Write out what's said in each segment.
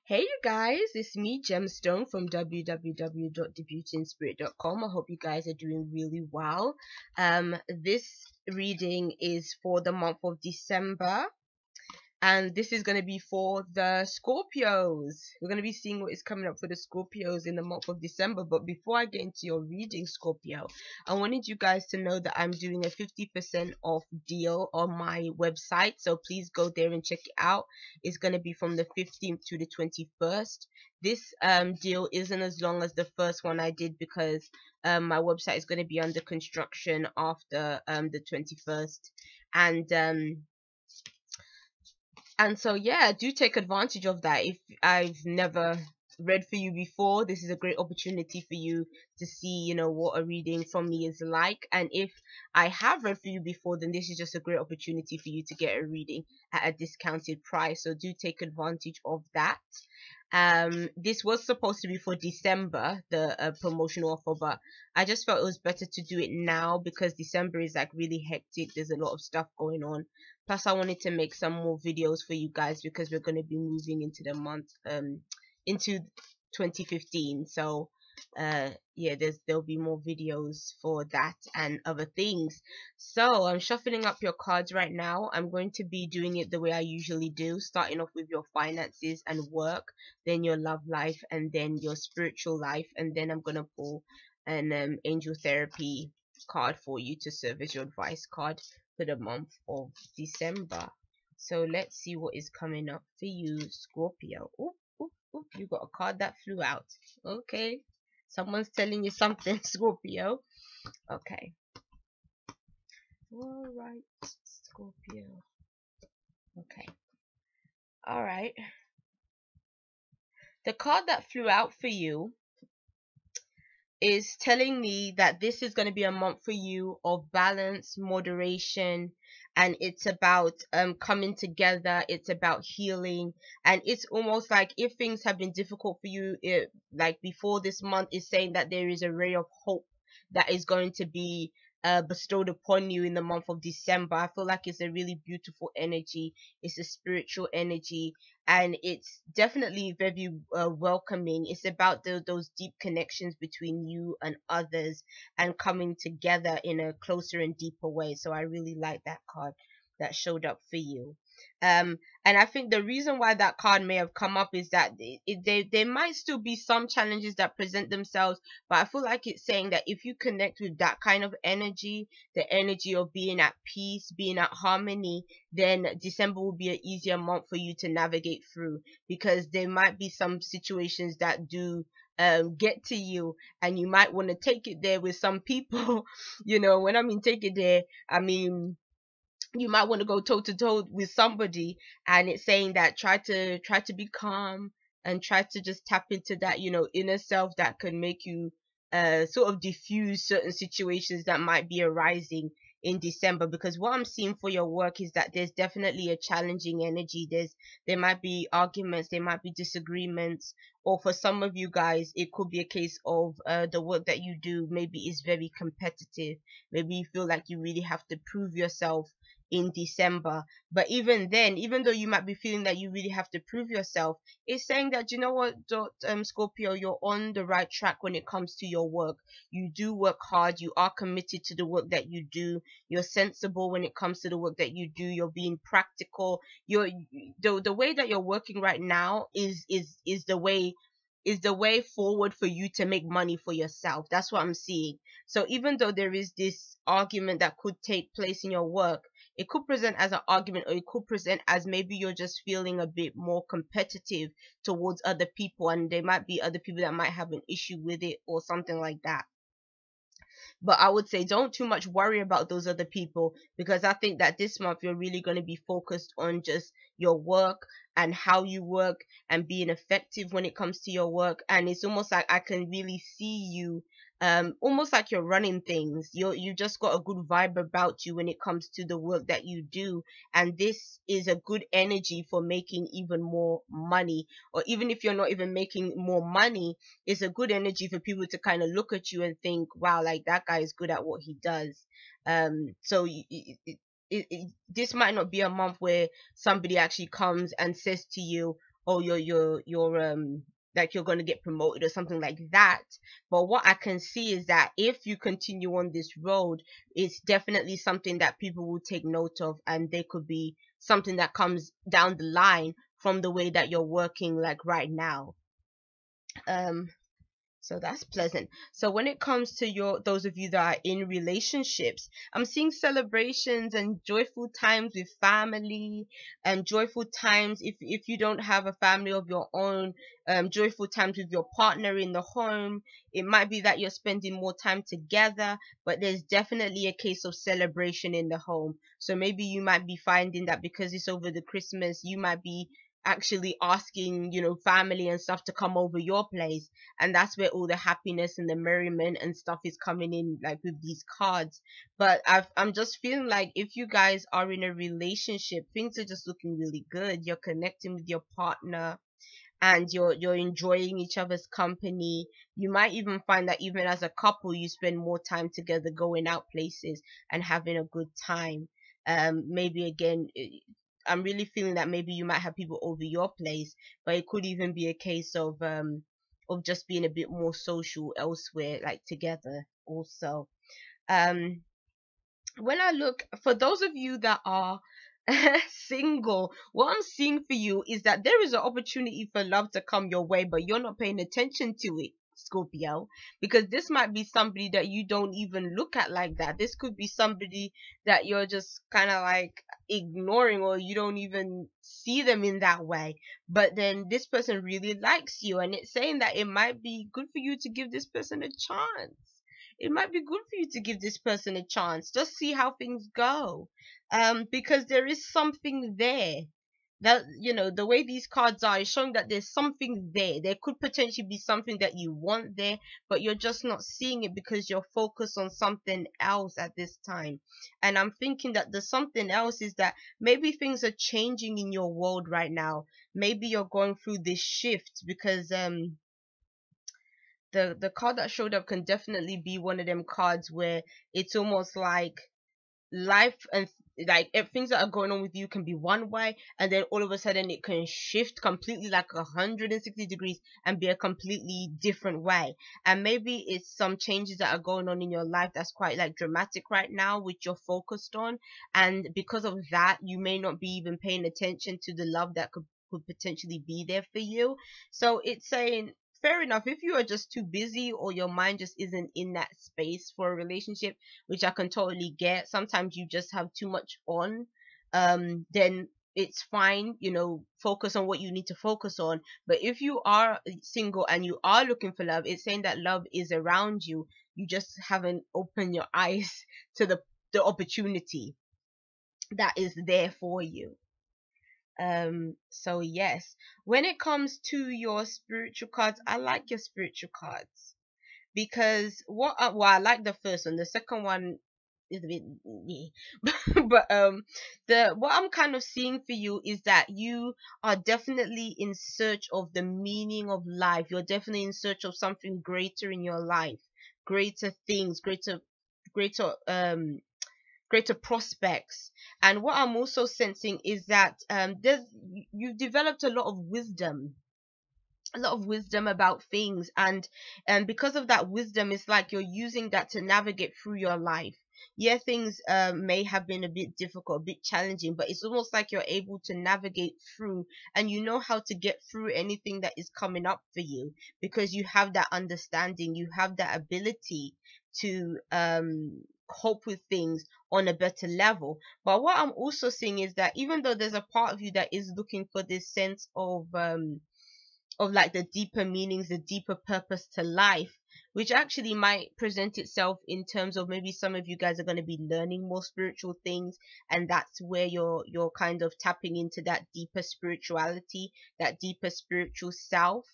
Hey you guys, it's me Gemstone from www.thebeautyinspirit.com. I hope you guys are doing really well. This reading is for the month of December, and this is going to be for the Scorpios. We're going to be seeing what is coming up for the Scorpios in the month of December. But before I get into your reading, Scorpio, I wanted you guys to know that I'm doing a 50% off deal on my website, so please go there and check it out. It's going to be from the 15th to the 21st. This deal isn't as long as the first one I did because my website is going to be under construction after the 21st, and so yeah, do take advantage of that. If I've never read for you before, this is a great opportunity for you to see, what a reading from me is like. And if I have read for you before, then this is just a great opportunity for you to get a reading at a discounted price. So do take advantage of that. This was supposed to be for December, the promotional offer, but I just felt it was better to do it now because December is like really hectic. There's a lot of stuff going on. Plus, I wanted to make some more videos for you guys because we're going to be moving into the month, into 2015. So, yeah, there'll be more videos for that and other things. So I'm shuffling up your cards right now. I'm going to be doing it the way I usually do, starting off with your finances and work, then your love life, and then your spiritual life, and then I'm gonna pull an angel therapy card for you to serve as your advice card for the month of December. So let's see what is coming up for you, Scorpio. Oh, oh, oh, you got a card that flew out. Okay, someone's telling you something, Scorpio. Okay. All right, Scorpio. Okay. All right. The card that flew out for you is telling me that this is going to be a month for you of balance, moderation, and it's about coming together. It's about healing, and it's almost like if things have been difficult for you, like before this month, is saying that there is a ray of hope that is going to be bestowed upon you in the month of December. I feel like it's a really beautiful energy. It's a spiritual energy, and it's definitely very welcoming. It's about those deep connections between you and others and coming together in a closer and deeper way. So I really like that card that showed up for you. And I think the reason why that card may have come up is that there might still be some challenges that present themselves, but I feel like it's saying that if you connect with that kind of energy, the energy of being at peace, being at harmony, then December will be an easier month for you to navigate through, because there might be some situations that do get to you, and you might want to take it there with some people. When I mean take it there, I mean you might want to go toe to toe with somebody, and it's saying that try to be calm and try to just tap into that inner self that can make you sort of diffuse certain situations that might be arising in December. Because what I'm seeing for your work is that there's definitely a challenging energy. There might be arguments, there might be disagreements, or for some of you guys it could be a case of the work that you do maybe is very competitive. Maybe you feel like you really have to prove yourself in December. But even then, even though you might be feeling that you really have to prove yourself, it's saying that, you know what, Scorpio, you're on the right track when it comes to your work. You do work hard, you are committed to the work that you do, you're sensible when it comes to the work that you do, you're being practical. The way that you're working right now is the way forward for you to make money for yourself. That's what I'm seeing. So even though there is this argument that could take place in your work, it could present as an argument, or it could present as maybe you're just feeling a bit more competitive towards other people, and there might be other people that might have an issue with it or something like that. But I would say don't too much worry about those other people, because I think that this month you're really going to be focused on just your work and how you work and being effective when it comes to your work. And it's almost like I can really see you almost like you're running things. You just got a good vibe about you when it comes to the work that you do, and this is a good energy for making even more money. Or even if you're not even making more money, it's a good energy for people to kind of look at you and think, wow, like that guy is good at what he does. So this might not be a month where somebody actually comes and says to you, or you're like you're going to get promoted or something like that. But what I can see is that if you continue on this road, it's definitely something that people will take note of, and there could be something that comes down the line from the way that you're working like right now. um so that's pleasant. So when it comes to those of you that are in relationships, I'm seeing celebrations and joyful times with family, and joyful times if you don't have a family of your own, joyful times with your partner in the home. It might be that you're spending more time together, but there's definitely a case of celebration in the home. So maybe you might be finding that because it's over the Christmas, you might be actually asking, family and stuff to come over your place, and that's where all the happiness and the merriment and stuff is coming in, like with these cards. But I'm just feeling like if you guys are in a relationship, things are just looking really good. You're connecting with your partner, and you're enjoying each other's company. You might even find that even as a couple, you spend more time together, going out places and having a good time. Maybe again, I'm really feeling that maybe you might have people over your place, but it could even be a case of just being a bit more social elsewhere, like together also. um when I look for those of you that are single, what I'm seeing for you is that there is an opportunity for love to come your way, but you're not paying attention to it, Scorpio, because this might be somebody that you don't even look at like that. This could be somebody that you're just kind of like ignoring, or you don't even see them in that way. But then this person really likes you, and it's saying that it might be good for you to give this person a chance. It might be good for you to give this person a chance. Just see how things go. Because there is something there. That, the way these cards are is showing that there's something there. There could potentially be something that you want there, but you're just not seeing it because you're focused on something else at this time. And I'm thinking that the something else is that maybe things are changing in your world right now. Maybe you're going through this shift, because the card that showed up can definitely be one of them cards where it's almost like life and like things that are going on with you can be one way, and then all of a sudden it can shift completely like 160 degrees and be a completely different way. And maybe it's some changes that are going on in your life that's quite like dramatic right now, which you're focused on, and because of that you may not be even paying attention to the love that could potentially be there for you. So it's saying, fair enough, if you are just too busy or your mind just isn't in that space for a relationship, which I can totally get. Sometimes you just have too much on. Then it's fine, focus on what you need to focus on. But if you are single and you are looking for love, it's saying that love is around you. You just haven't opened your eyes to the opportunity that is there for you. So yes, when it comes to your spiritual cards, I like your spiritual cards, because well, I like the first one. The second one is a bit but the what I'm kind of seeing for you is that you are definitely in search of the meaning of life. You're definitely in search of something greater in your life, greater things, greater greater prospects. And what I'm also sensing is that you've developed a lot of wisdom about things, and because of that wisdom, it's like you're using that to navigate through your life. Yeah, things may have been a bit difficult, a bit challenging, but it's almost like you're able to navigate through, and you know how to get through anything that is coming up for you, because you have that understanding, you have that ability to cope with things on a better level. But what I'm also seeing is that even though there's a part of you that is looking for this sense of like the deeper meanings, the deeper purpose to life, which actually might present itself in terms of maybe some of you guys are going to be learning more spiritual things, and that's where you're kind of tapping into that deeper spirituality, that deeper spiritual self,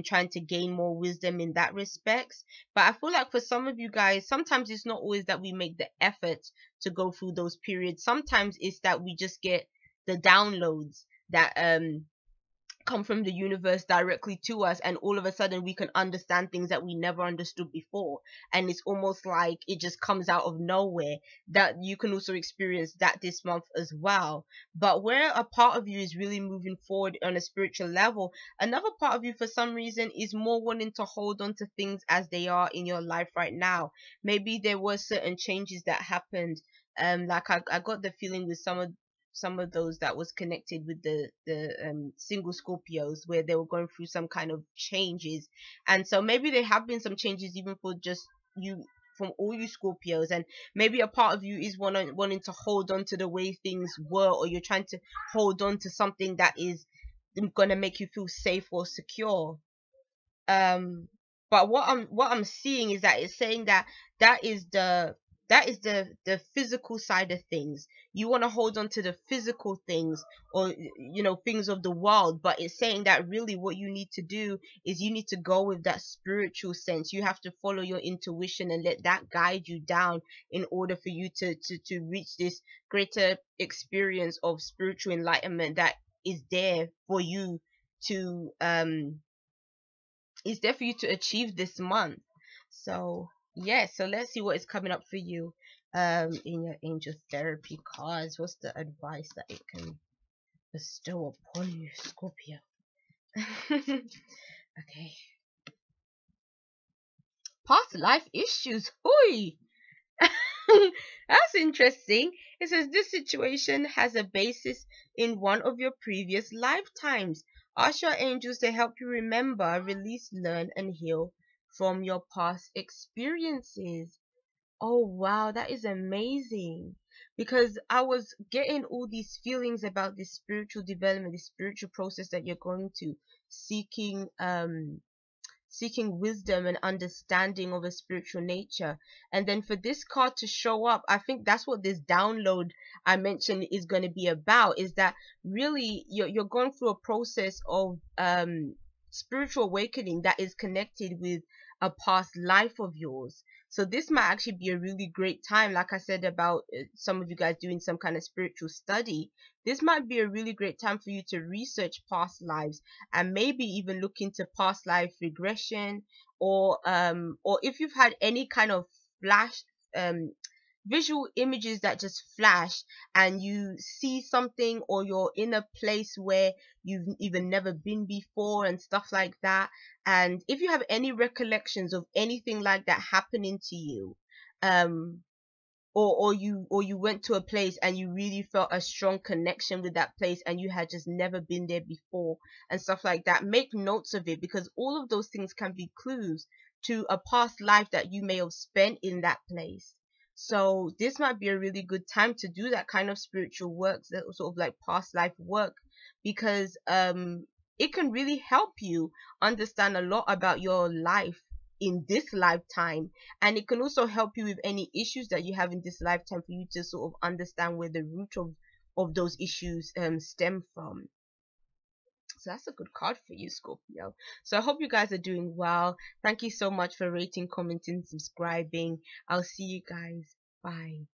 trying to gain more wisdom in that respects. But I feel like for some of you guys, sometimes it's not always that we make the effort to go through those periods. Sometimes it's that we just get the downloads that come from the universe directly to us, and all of a sudden we can understand things that we never understood before, and it's almost like it just comes out of nowhere. That you can also experience that this month as well. But where a part of you is really moving forward on a spiritual level, another part of you for some reason is more wanting to hold on to things as they are in your life right now. Maybe there were certain changes that happened, like I got the feeling with some of those that was connected with the single Scorpios, where they were going through some kind of changes. And so maybe there have been some changes even for just you, from all you Scorpios, and maybe a part of you is wanting to hold on to the way things were, or you're trying to hold on to something that is going to make you feel safe or secure. But what I'm seeing is that it's saying that that is the the physical side of things. You want to hold on to the physical things, or things of the world, but it's saying that really what you need to do is you need to go with that spiritual sense. You have to follow your intuition and let that guide you down in order for you to reach this greater experience of spiritual enlightenment that is there for you to achieve this month. So yeah, so let's see what is coming up for you in your angel therapy cards. What's the advice that it can bestow upon you, Scorpio? Okay. Past life issues. Hui. That's interesting. It says this situation has a basis in one of your previous lifetimes. Ask your angels to help you remember, release, learn, and heal from your past experiences. Oh wow, that is amazing. Because I was getting all these feelings about this spiritual development, this spiritual process that you're going to, seeking seeking wisdom and understanding of a spiritual nature. And then for this card to show up, I think that's what this download I mentioned is going to be about, is that really you're going through a process of spiritual awakening that is connected with a past life of yours. So this might actually be a really great time, like I said about some of you guys doing some kind of spiritual study. This might be a really great time for you to research past lives, and maybe even look into past life regression, or if you've had any kind of flash um visual images that just flash, and you see something, or you're in a place where you've even never been before and stuff like that. And if you have any recollections of anything like that happening to you, um or you went to a place and you really felt a strong connection with that place, and you had just never been there before and stuff like that, make notes of it, because all of those things can be clues to a past life that you may have spent in that place. So this might be a really good time to do that kind of spiritual work, that sort of like past life work, because it can really help you understand a lot about your life in this lifetime, and it can also help you with any issues that you have in this lifetime, for you to sort of understand where the root of those issues stem from. So that's a good card for you, Scorpio. So I hope you guys are doing well. Thank you so much for rating, commenting, subscribing. I'll see you guys. Bye.